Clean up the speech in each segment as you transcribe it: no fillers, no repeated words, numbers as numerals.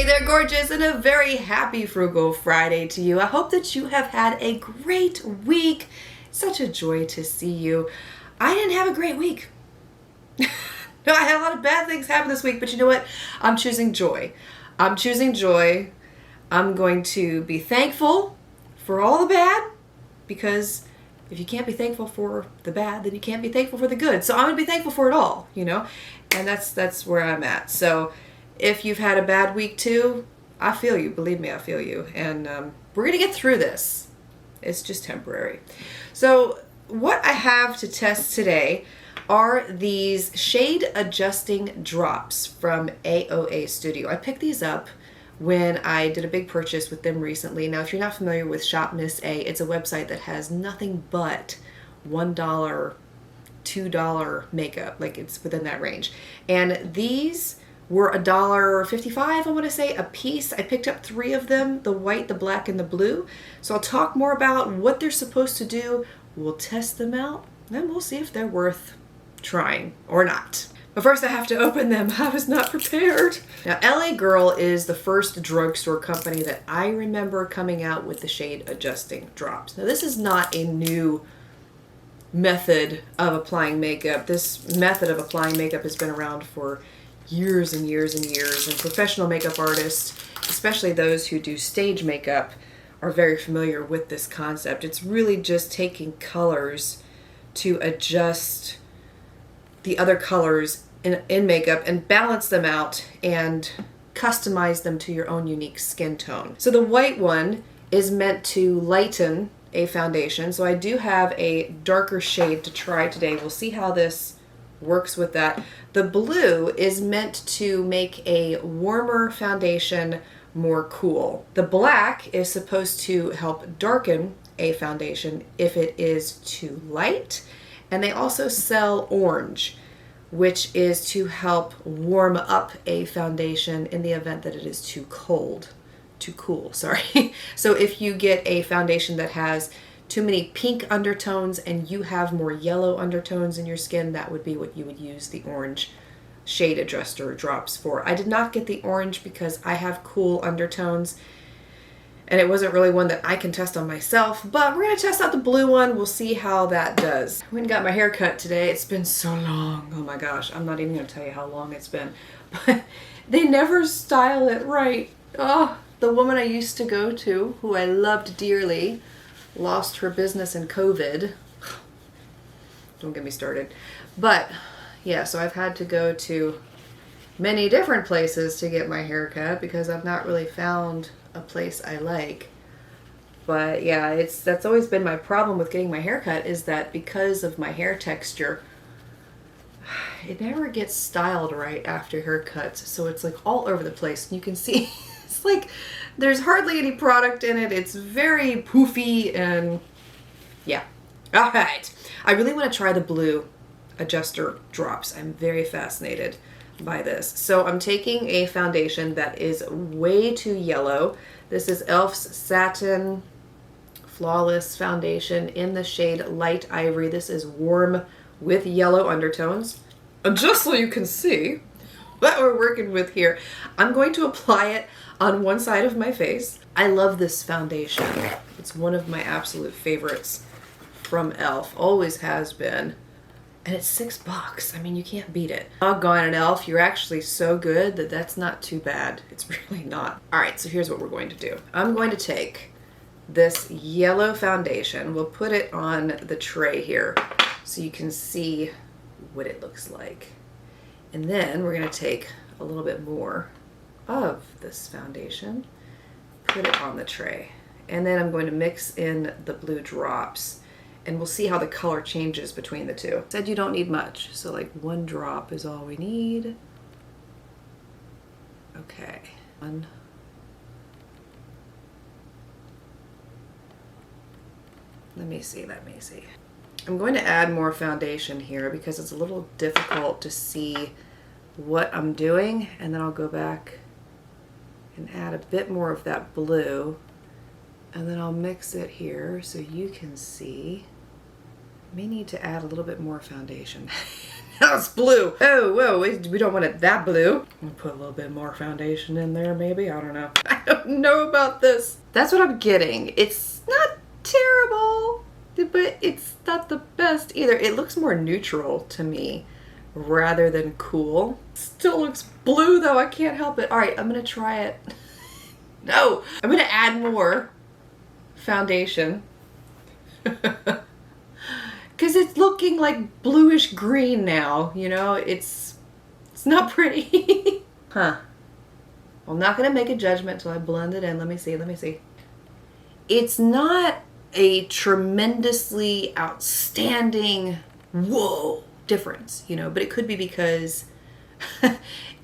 Hey there, gorgeous, and a very happy Frugal Friday to you. I hope that you have had a great week. Such a joy to see you. I didn't have a great week. No, I had a lot of bad things happen this week, but you know what? I'm choosing joy. I'm choosing joy. I'm going to be thankful for all the bad, because if you can't be thankful for the bad, then you can't be thankful for the good. So I'm going to be thankful for it all, you know? And that's where I'm at. So if you've had a bad week too, I feel you. Believe me, I feel you. And we're going to get through this. It's just temporary. So what I have to test today are these shade adjusting drops from AOA Studio. I picked these up when I did a big purchase with them recently. Now, if you're not familiar with Shop Miss A, it's a website that has nothing but $1, $2 makeup. Like, it's within that range. And these were $1.55, I want to say, a piece. I picked up 3 of them, the white, the black, and the blue. So I'll talk more about what they're supposed to do. We'll test them out, and we'll see if they're worth trying or not. But first I have to open them. I was not prepared. Now, LA Girl is the first drugstore company that I remember coming out with the shade adjusting drops. Now, this is not a new method of applying makeup. This method of applying makeup has been around for years and years and years, and professional makeup artists, especially those who do stage makeup, are very familiar with this concept. It's really just taking colors to adjust the other colors in makeup and balance them out and customize them to your own unique skin tone. So the white one is meant to lighten a foundation. So I do have a darker shade to try today. We'll see how this works with that. The blue is meant to make a warmer foundation more cool. The black is supposed to help darken a foundation if it is too light. And they also sell orange, which is to help warm up a foundation in the event that it is too cool, sorry. So if you get a foundation that has too many pink undertones and you have more yellow undertones in your skin, that would be what you would use the orange shade adjuster drops for. I did not get the orange because I have cool undertones, and it wasn't really one that I can test on myself, but we're going to test out the blue one. We'll see how that does. I went and got my hair cut today. It's been so long. Oh my gosh. I'm not even going to tell you how long it's been. But they never style it right. Oh, the woman I used to go to, who I loved dearly, lost her business in COVID. Don't get me started. But yeah, so I've had to go to many different places to get my hair cut because I've not really found a place I like. But yeah, that's always been my problem with getting my hair cut, is that because of my hair texture, it never gets styled right after haircuts. So it's like all over the place. You can see it's like there's hardly any product in it. It's very poofy, and yeah. All right. I really want to try the blue adjuster drops. I'm very fascinated by this. So I'm taking a foundation that is way too yellow. This is e.l.f.'s Satin Flawless Foundation in the shade Light Ivory. This is warm with yellow undertones. And just so you can see what we're working with here, I'm going to apply it on one side of my face. I love this foundation. It's one of my absolute favorites from e.l.f. Always has been. And it's $6. I mean, you can't beat it. Doggone it, e.l.f. You're actually so good that that's not too bad. It's really not. All right, so here's what we're going to do. I'm going to take this yellow foundation. We'll put it on the tray here so you can see what it looks like. And then we're going to take a little bit more of this foundation, put it on the tray. And then I'm going to mix in the blue drops. And we'll see how the color changes between the two. Said you don't need much, so like 1 drop is all we need. Okay. Let me see. I'm going to add more foundation here because it's a little difficult to see what I'm doing, and then I'll go back and add a bit more of that blue, and then I'll mix it here so you can see. May need to add a little bit more foundation. That's blue. Oh, whoa, we don't want it that blue. I'm gonna put a little bit more foundation in there, maybe. I don't know. I don't know about this. That's what I'm getting. It's not terrible, but it's not the best either. It looks more neutral to me rather than cool. Still looks blue though, I can't help it. All right, I'm gonna try it. No, I'm gonna add more foundation. Because it's looking like bluish green now, you know, it's not pretty. Huh. I'm not gonna make a judgment till I blend it in. Let me see. It's not a tremendously outstanding, whoa, difference, you know, but it could be because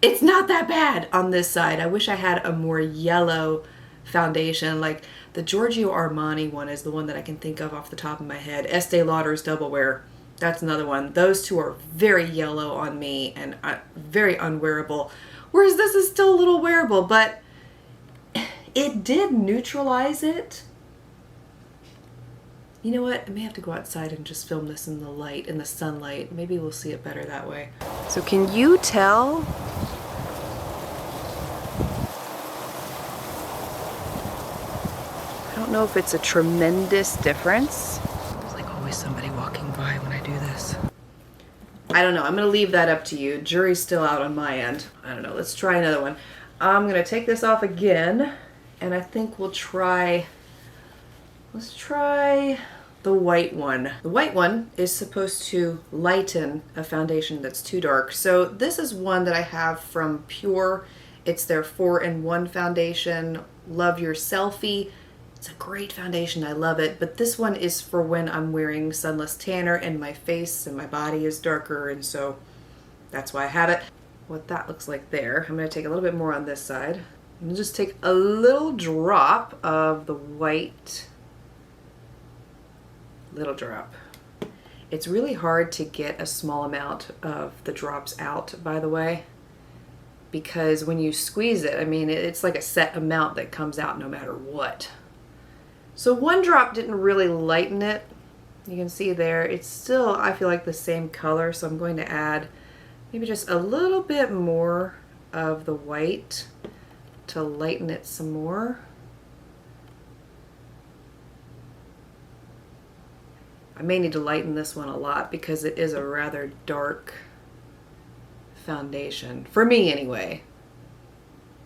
it's not that bad on this side. I wish I had a more yellow foundation. Like the Giorgio Armani one is the one that I can think of off the top of my head. Estee Lauder's Double Wear, that's another one. Those two are very yellow on me and very unwearable, whereas this is still a little wearable, but it did neutralize it. You know what? I may have to go outside and just film this in the light, in the sunlight. Maybe we'll see it better that way. So can you tell? I don't know if it's a tremendous difference. There's like always somebody walking by when I do this. I don't know. I'm gonna leave that up to you. Jury's still out on my end. I don't know. Let's try another one. I'm gonna take this off again, and I think we'll try. Let's try the white one. The white one is supposed to lighten a foundation that's too dark. So this is one that I have from Pure. It's their 4-in-1 foundation. Love Your Selfie. It's a great foundation. I love it. But this one is for when I'm wearing Sunless Tanner and my face and my body is darker. And so that's why I have it. What that looks like there. I'm going to take a little bit more on this side. I'm going to just take a little drop of the white. Little drop. It's really hard to get a small amount of the drops out, by the way, because when you squeeze it, I mean, it's like a set amount that comes out no matter what. So one drop didn't really lighten it. You can see there, it's still, I feel like, the same color, so I'm going to add maybe just a little bit more of the white to lighten it some more. I may need to lighten this one a lot because it is a rather dark foundation. For me, anyway.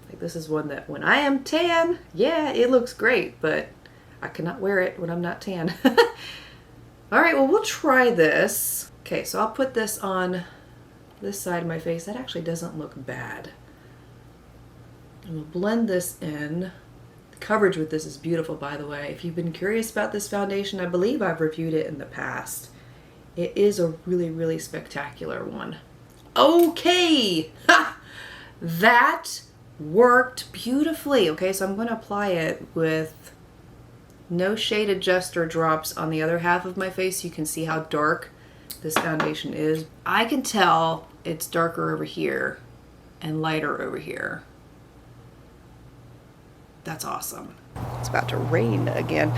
Like this is one that when I am tan, yeah, it looks great, but I cannot wear it when I'm not tan. All right, well, we'll try this. Okay, so I'll put this on this side of my face. That actually doesn't look bad. And we'll blend this in. Coverage with this is beautiful, by the way. If you've been curious about this foundation, I believe I've reviewed it in the past. It is a really, really spectacular one. Okay, ha! That worked beautifully. Okay, so I'm going to apply it with no shade adjuster drops on the other half of my face. You can see how dark this foundation is. I can tell it's darker over here and lighter over here. That's awesome. It's about to rain again.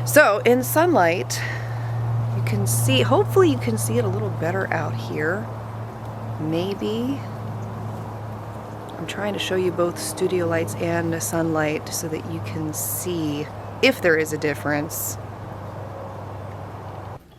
So in sunlight, you can see, hopefully you can see it a little better out here. Maybe. I'm trying to show you both studio lights and sunlight so that you can see if there is a difference.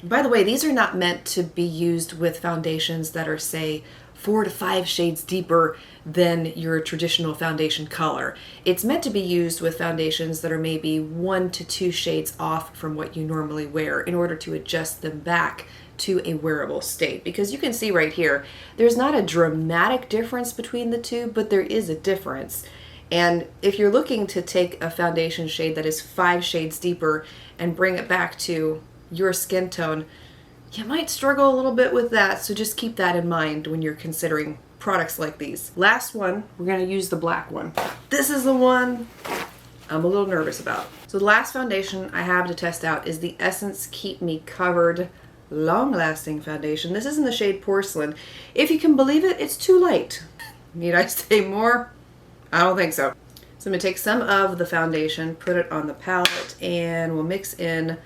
By the way, these are not meant to be used with foundations that are, say, 4 to 5 shades deeper than your traditional foundation color. It's meant to be used with foundations that are maybe 1 to 2 shades off from what you normally wear in order to adjust them back to a wearable state. Because you can see right here, there's not a dramatic difference between the two, but there is a difference. And if you're looking to take a foundation shade that is 5 shades deeper and bring it back to your skin tone, you might struggle a little bit with that, so just keep that in mind when you're considering products like these. Last one, we're gonna use the black one. This is the one I'm a little nervous about. So the last foundation I have to test out is the Essence Keep Me Covered Long Lasting Foundation. This is in the shade Porcelain. If you can believe it, it's too light. Need I say more? I don't think so. So I'm gonna take some of the foundation, put it on the palette, and we'll mix in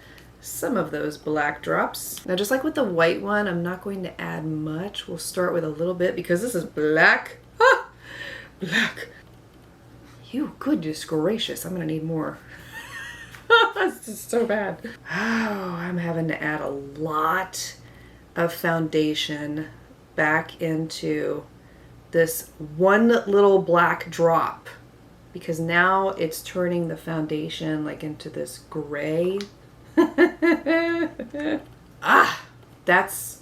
some of those black drops. Now, just like with the white one, I'm not going to add much. We'll start with a little bit because this is black. Ah, black. You goodness gracious, I'm gonna need more. This is so bad. Oh, I'm having to add a lot of foundation back into this one little black drop because now it's turning the foundation like into this gray. Ah, that's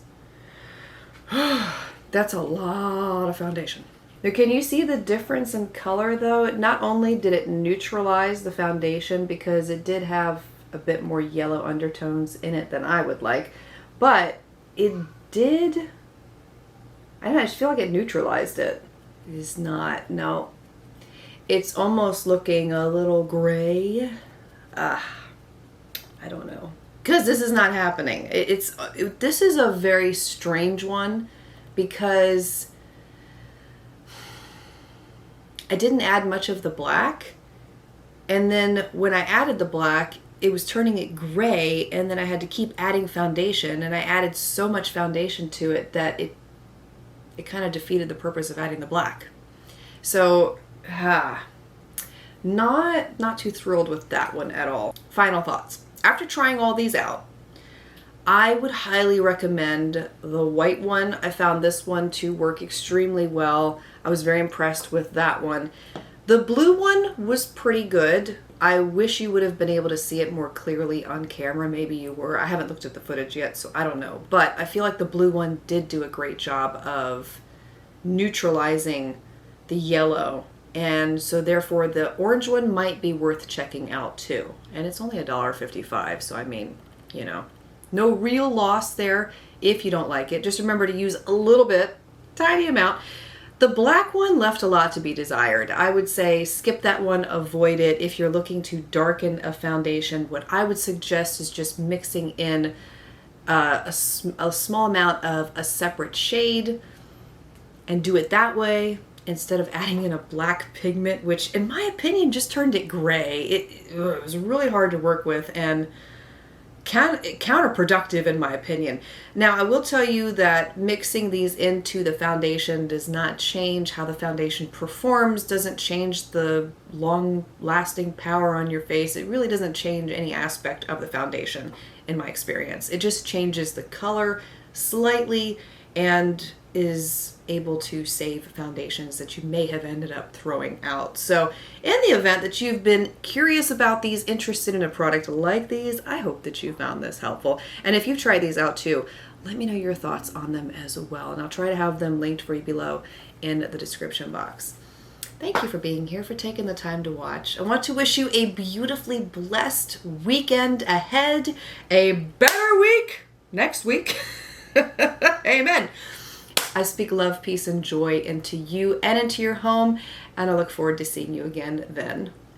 a lot of foundation. Now, can you see the difference in color though? Not only did it neutralize the foundation because it did have a bit more yellow undertones in it than I would like, but it did, I don't know, I just feel like it neutralized it. It is not, no. It's almost looking a little gray. I don't know. Because this is not happening. This is a very strange one because I didn't add much of the black. And then when I added the black, it was turning it gray, and then I had to keep adding foundation, and I added so much foundation to it that it kind of defeated the purpose of adding the black. So, not too thrilled with that one at all. Final thoughts. After trying all these out, I would highly recommend the white one. I found this one to work extremely well. I was very impressed with that one. The blue one was pretty good. I wish you would have been able to see it more clearly on camera. Maybe you were. I haven't looked at the footage yet, so I don't know. But I feel like the blue one did do a great job of neutralizing the yellow. And so therefore the orange one might be worth checking out too. And it's only $1.55, so I mean, you know, no real loss there if you don't like it. Just remember to use a little bit, tiny amount. The black one left a lot to be desired. I would say skip that one, avoid it. If you're looking to darken a foundation, what I would suggest is just mixing in a small amount of a separate shade and do it that way instead of adding in a black pigment, which in my opinion just turned it gray. It was really hard to work with and counterproductive in my opinion. Now I will tell you that mixing these into the foundation does not change how the foundation performs, doesn't change the long-lasting power on your face. It really doesn't change any aspect of the foundation in my experience. It just changes the color slightly and is able to save foundations that you may have ended up throwing out. So in the event that you've been curious about these, interested in a product like these, I hope that you found this helpful. And if you've tried these out too, let me know your thoughts on them as well. And I'll try to have them linked for you below in the description box. Thank you for being here, for taking the time to watch. I want to wish you a beautifully blessed weekend ahead, a better week next week. Amen. I speak love, peace, and joy into you and into your home, and I look forward to seeing you again then.